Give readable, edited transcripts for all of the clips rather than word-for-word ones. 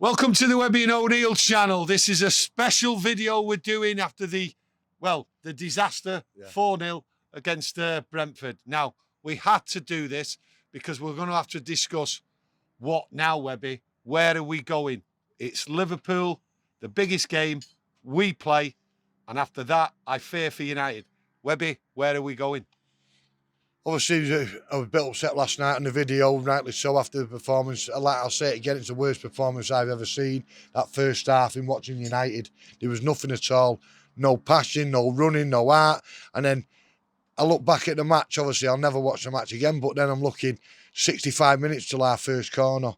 Welcome to the Webby O'Neill channel. This is a special video we're doing after the disaster 4-0 against Brentford. Now, we had to do this because we're going to have to discuss what now, Webby. Where are we going? It's Liverpool, the biggest game we play, and after that, I fear for United. Webby, where are we going? Obviously, I was a bit upset last night on the video, rightly so, after the performance. Like I'll say it again, it's the worst performance I've ever seen. That first half in watching United, there was nothing at all. No passing, no running, no art. And then I look back at the match. Obviously, I'll never watch the match again, but then I'm looking 65 minutes till our first corner,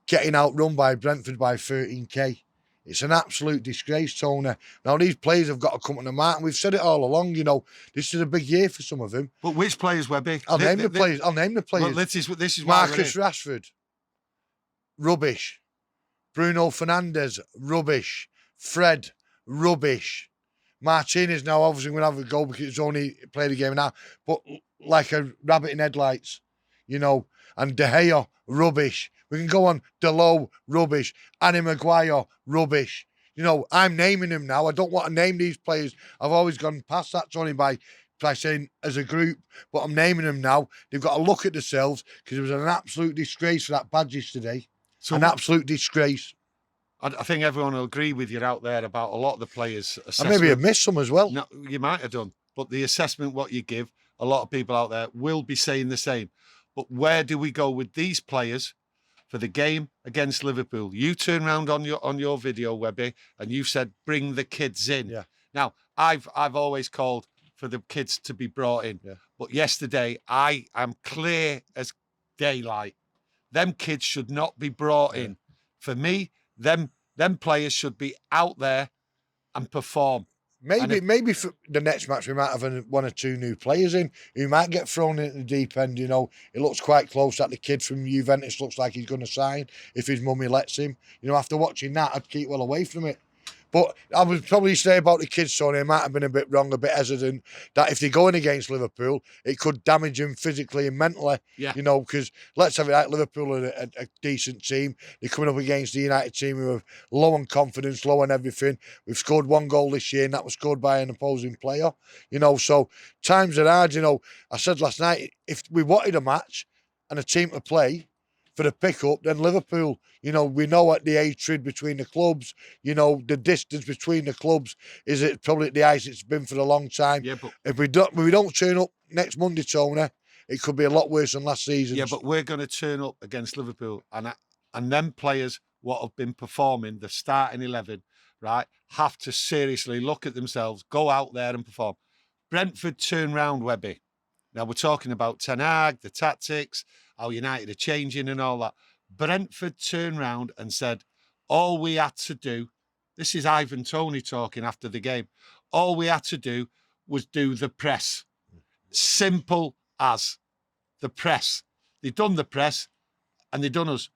getting outrun by Brentford by 13k. It's an absolute disgrace, Tony. Now, these players have got to come to the mark, and we've said it all along, you know, this is a big year for some of them. But which players, Webby? I'll name the players. Well, this is Marcus Rashford, rubbish. Bruno Fernandes, rubbish. Fred, rubbish. Martinez now obviously going to have a goal because it's only played a game now, but like a rabbit in headlights, you know. And De Gea, rubbish. We can go on. Delo, rubbish. Annie Maguire, rubbish. You know, I'm naming them now. I don't want to name these players. I've always gone past that, Tony, by saying as a group, but I'm naming them now. They've got to look at themselves because it was an absolute disgrace for that badges today. So an absolute disgrace. I think everyone will agree with you out there about a lot of the players' assessment. I maybe have missed some as well. No, you might have done. But the assessment, what you give, a lot of people out there will be saying the same. But where do we go with these players for the game against Liverpool? You turn around on your video, Webby, and you said bring the kids in. Yeah. Now, I've always called for the kids to be brought in. Yeah. But yesterday, I am clear as daylight. Them kids should not be brought in. For me, them players should be out there and perform. Maybe for the next match we might have one or two new players in who might get thrown into the deep end. You know, it looks quite close that the kid from Juventus looks like he's going to sign if his mummy lets him. You know, after watching that, I'd keep well away from it. But I would probably say about the kids, Tony, I might have been a bit wrong, a bit hesitant, that if they're going against Liverpool, it could damage them physically and mentally. Yeah. You know, because let's have it right, Liverpool are a decent team. They're coming up against the United team who are low on confidence, low on everything. We've scored one goal this year, and that was scored by an opposing player. You know, so times are hard. You know, I said last night, if we wanted a match and a team to play for the pickup, then Liverpool, you know, we know what the hatred between the clubs, you know, the distance between the clubs is it probably the ice it's been for a long time. Yeah, but if we don't turn up next Monday, Tony, it could be a lot worse than last season. Yeah, but we're going to turn up against Liverpool, and them players what have been performing, the starting 11, right, have to seriously look at themselves, go out there and perform. Brentford turn round, Webby. Now we're talking about Ten Hag, the tactics, how United are changing and all that. Brentford turned round and said, all we had to do, this is Ivan Toney talking after the game, all we had to do was do the press. Simple as the press. They've done the press and they've done us.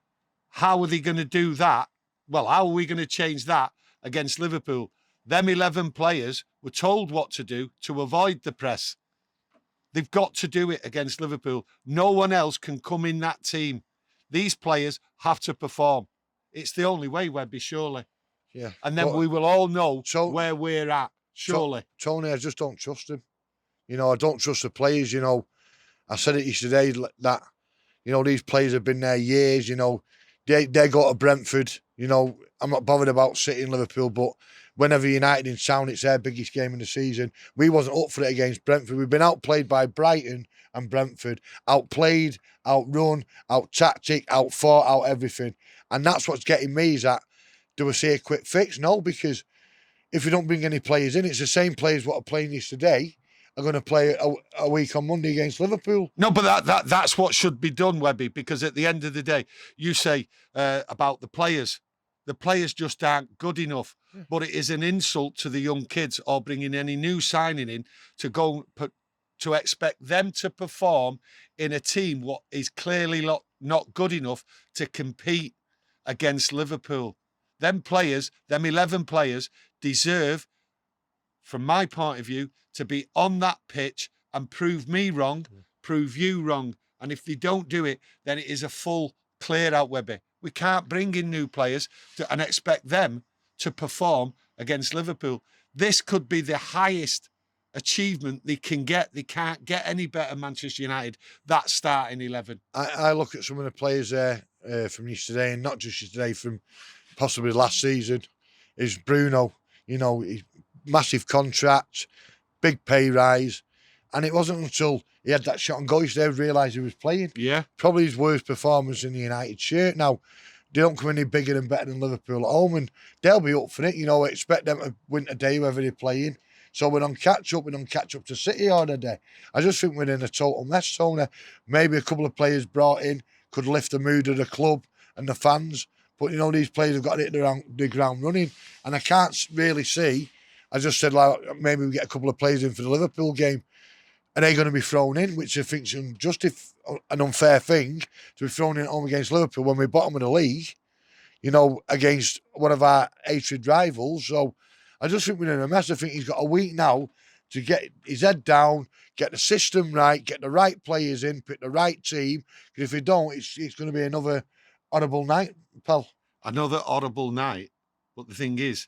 How are they going to do that? Well, how are we going to change that against Liverpool? Them 11 players were told what to do to avoid the press. They've got to do it against Liverpool. No one else can come in that team. These players have to perform. It's the only way, Webby, surely. Yeah. And then we will all know where we're at, surely. Tony, I just don't trust him. You know, I don't trust the players, you know. I said it yesterday that, you know, these players have been there years, you know. They go to Brentford, you know. I'm not bothered about City and Liverpool, but whenever United in town, it's their biggest game in the season. We wasn't up for it against Brentford. We've been outplayed by Brighton and Brentford. Outplayed, outrun, out-tactic, out-fought, out-everything. And that's what's getting me is that, do we see a quick fix? No, because if we don't bring any players in, it's the same players what are playing yesterday are going to play a week on Monday against Liverpool. No, but that's what should be done, Webby, because at the end of the day, you say about the players. The players just aren't good enough. Yeah. But it is an insult to the young kids or bringing any new signing in to go to expect them to perform in a team what is clearly not good enough to compete against Liverpool. Them players, them 11 players, deserve, from my point of view, to be on that pitch and prove me wrong, prove you wrong. And if they don't do it, then it is a full clear out, Webby. We can't bring in new players and expect them to perform against Liverpool. This could be the highest achievement they can get. They can't get any better, Manchester United, that starting 11. I look at some of the players there from yesterday, and not just yesterday, from possibly last season, is Bruno. Massive contract, big pay rise, and it wasn't until he had that shot and goal yesterday I realised he was playing. Yeah. Probably his worst performance in the United shirt. Now, they don't come any bigger and better than Liverpool at home, and they'll be up for it. Expect them to win today, whoever they're playing. So we're on catch-up. We're on catch-up to City on the day. I just think we're in a total mess, Tony. Maybe a couple of players brought in could lift the mood of the club and the fans. But, these players have got to hit the ground running. And I can't really see, I just said, maybe we get a couple of players in for the Liverpool game. Are they going to be thrown in, which I think is just an unfair thing to be thrown in at home against Liverpool when we're bottom of the league, against one of our hated rivals. So I just think we're in a mess. I think he's got a week now to get his head down, get the system right, get the right players in, pick the right team. Because if he don't, it's going to be another horrible night, pal. Another horrible night. But the thing is,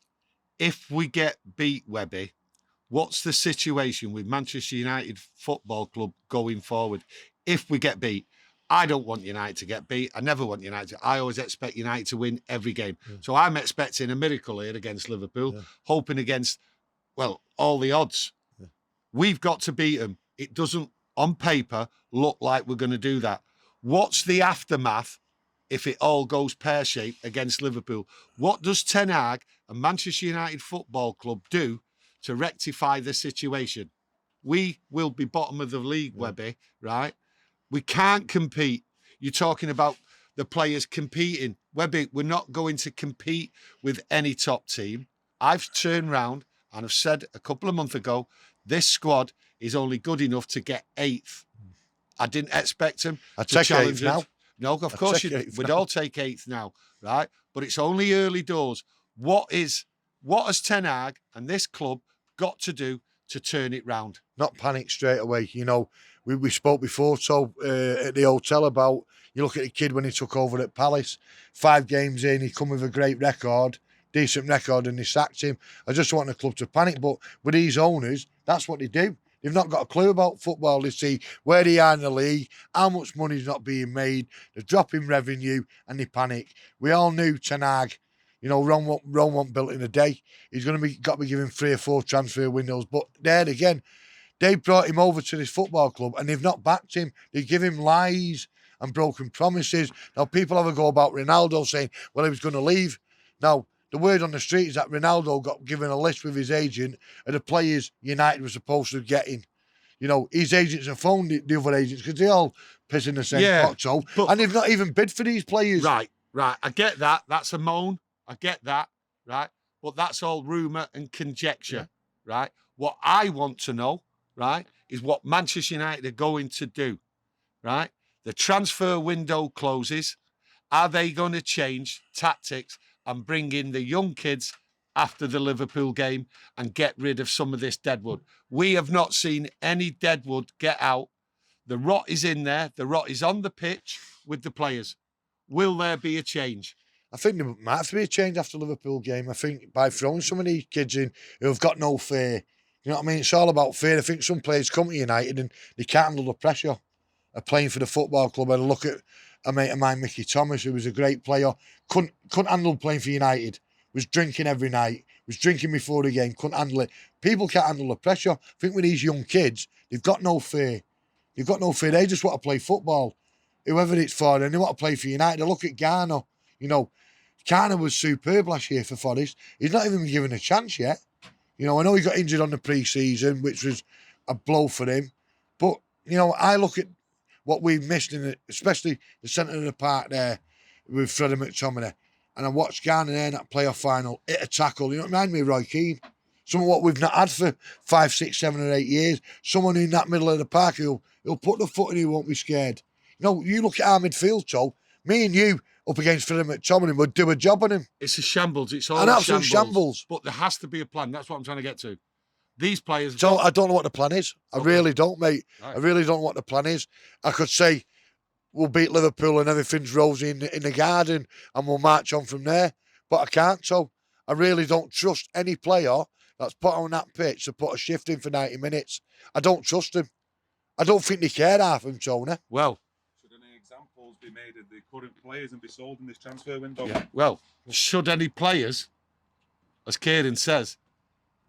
if we get beat, Webby, what's the situation with Manchester United Football Club going forward? If we get beat, I don't want United to get beat. I never want United I always expect United to win every game. Yeah. So I'm expecting a miracle here against Liverpool, hoping against, all the odds. Yeah. We've got to beat them. It doesn't, on paper, look like we're going to do that. What's the aftermath if it all goes pear-shaped against Liverpool? What does Ten Hag and Manchester United Football Club do to rectify the situation? We will be bottom of the league, Webby, right? We can't compete. You're talking about the players competing. Webby, we're not going to compete with any top team. I've turned round and I've said a couple of months ago, this squad is only good enough to get 8th. I didn't expect them to challenge us. No, of course we'd all take 8th now, right? But it's only early doors. What has Ten Hag and this club got to do to turn it round? Not panic straight away. We spoke before, so at the hotel about, you look at the kid when he took over at Palace, 5 games in, he come with a great record, decent record, and they sacked him. I just want the club to panic, but with these owners, that's what they do. They've not got a clue about football. They see where they are in the league, how much money's not being made, they're dropping revenue, and they panic. We all knew Ten Hag, Ron wasn't built in a day. He's got to be given 3 or 4 transfer windows. But there again, they brought him over to this football club and they've not backed him. They give him lies and broken promises. Now, people have a go about Ronaldo saying, he was going to leave. Now, the word on the street is that Ronaldo got given a list with his agent of the players United was supposed to get in. His agents have phoned the other agents because they all piss in the same pot, and they've not even bid for these players. Right. I get that. That's a moan. I get that, right? But that's all rumour and conjecture, right? What I want to know, right, is what Manchester United are going to do, right? The transfer window closes. Are they going to change tactics and bring in the young kids after the Liverpool game and get rid of some of this deadwood? We have not seen any deadwood get out. The rot is in there. The rot is on the pitch with the players. Will there be a change? I think there might have to be a change after the Liverpool game. I think by throwing some of these kids in who have got no fear, you know what I mean? It's all about fear. I think some players come to United and they can't handle the pressure of playing for the football club. And look at a mate of mine, Mickey Thomas, who was a great player, couldn't handle playing for United, was drinking every night, was drinking before the game, couldn't handle it. People can't handle the pressure. I think with these young kids, they've got no fear. They've got no fear. They just want to play football, whoever it's for, and they want to play for United. I look at Garner, Garner was superb last year for Forest. He's not even been given a chance yet. I know he got injured on the pre-season, which was a blow for him. But, I look at what we've missed in it, especially the centre of the park there with Freddie McTominay. And I watched Garner there in that playoff final hit a tackle. It reminded me of Roy Keane. Some of what we've not had for 5, 6, 7 or 8 years. Someone in that middle of the park who'll put the foot in, he won't be scared. You look at our midfield, Joe. Me and you up against Freddie McTominay would do a job on him. It's a shambles. It's all an absolute shambles. But there has to be a plan. That's what I'm trying to get to. These players... I don't know what the plan is. I really don't, mate. Right. I really don't know what the plan is. I could say we'll beat Liverpool and everything's rosy in the garden and we'll march on from there. But I can't. So I really don't trust any player that's put on that pitch to put a shift in for 90 minutes. I don't trust them. I don't think they care half of them, Tony. Well, should any examples be made of the current players and be sold in this transfer window? yeah. Well, should any players, as Kieran says,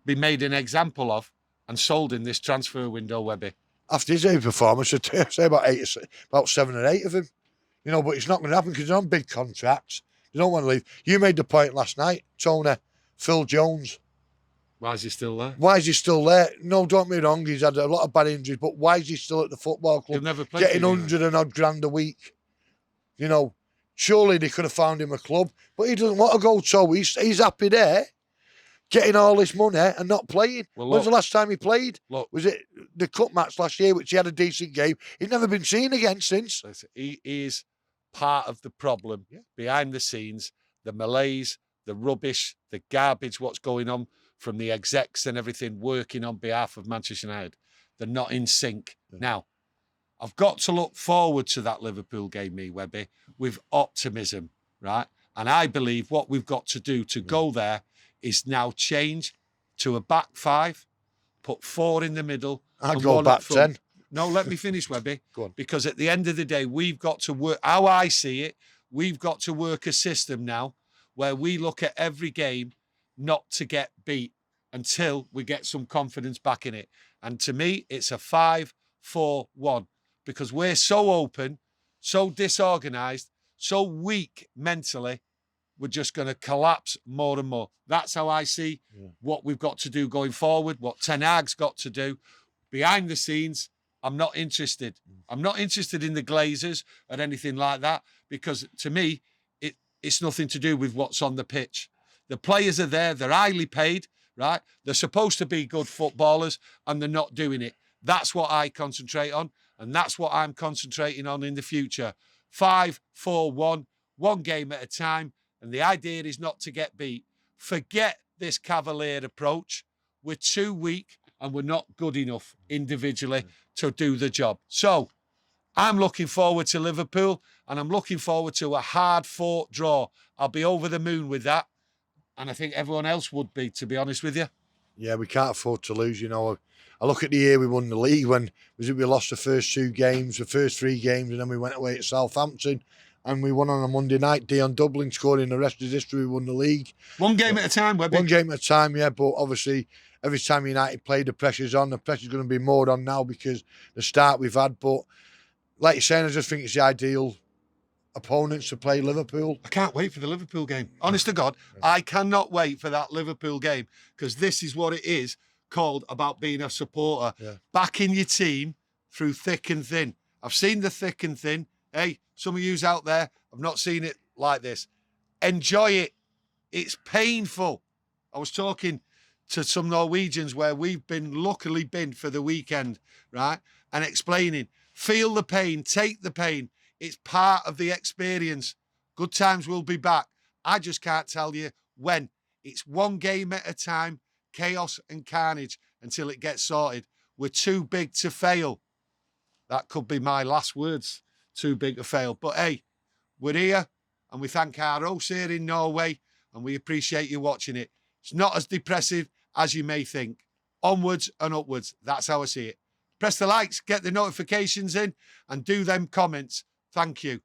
be made an example of and sold in this transfer window, Webby? After his performance, I'd say about 7 or 8 of them. You know, but it's not going to happen because they're on big contracts. They don't want to leave. You made the point last night, Tony, Phil Jones. Why is he still there? Why is he still there? No, don't get me wrong, he's had a lot of bad injuries, but why is he still at the football club? He'll never play getting for you, 100 and odd grand a week. You know, surely they could have found him a club, but he doesn't want to go, so he's happy there, getting all this money and not playing. Well, When's the last time he played? Look, was it the cup match last year, which he had a decent game? He's never been seen again since. listen, he is part of the problem behind the scenes, the malaise, the rubbish, the garbage, what's going on from the execs and everything working on behalf of Manchester United. They're not in sync. Yeah. Now, I've got to look forward to that Liverpool game, Webby, with optimism, right? And I believe what we've got to do to go there is now change to a back 5, put 4 in the middle. I'd go back 10. No, let me finish, Webby. Go on. Because at the end of the day, we've got to work, how I see it, we've got to work a system now where we look at every game not to get beat until we get some confidence back in it. And to me, it's a 5-4-1 because we're so open, so disorganised, so weak mentally, we're just going to collapse more and more. That's how I see what we've got to do going forward, what Ten Hag's got to do. Behind the scenes, I'm not interested. I'm not interested in the Glazers or anything like that because to me, it's nothing to do with what's on the pitch. The players are there. They're highly paid, right? They're supposed to be good footballers and they're not doing it. That's what I concentrate on. And that's what I'm concentrating on in the future. 5-4-1, one game at a time. And the idea is not to get beat. Forget this cavalier approach. We're too weak and we're not good enough individually to do the job. So I'm looking forward to Liverpool and I'm looking forward to a hard-fought draw. I'll be over the moon with that. And I think everyone else would be, to be honest with you. Yeah, we can't afford to lose, you know. I look at the year we won the league when we lost the first 2 games, the first 3 games, and then we went away to Southampton and we won on a Monday night. Dion Dublin scored in the rest of history, we won the league. One game at a time, Webby. One game at a time, yeah, but obviously every time United play, the pressure's on. The pressure's going to be more on now because the start we've had. But like you're saying, I just think it's the ideal opponents to play Liverpool. I can't wait for the Liverpool game. Honest to God, I cannot wait for that Liverpool game because this is what it is called about being a supporter. Yeah. Backing your team through thick and thin. I've seen the thick and thin. Hey, some of yous out there, I've not seen it like this. Enjoy it. It's painful. I was talking to some Norwegians where we've luckily been for the weekend, right? And explaining, feel the pain, take the pain. It's part of the experience. Good times will be back. I just can't tell you when. It's one game at a time, chaos and carnage until it gets sorted. We're too big to fail. That could be my last words. Too big to fail. But hey, we're here and we thank our hosts here in Norway and we appreciate you watching it. It's not as depressive as you may think. Onwards and upwards. That's how I see it. Press the likes, get the notifications in and do them comments. Thank you.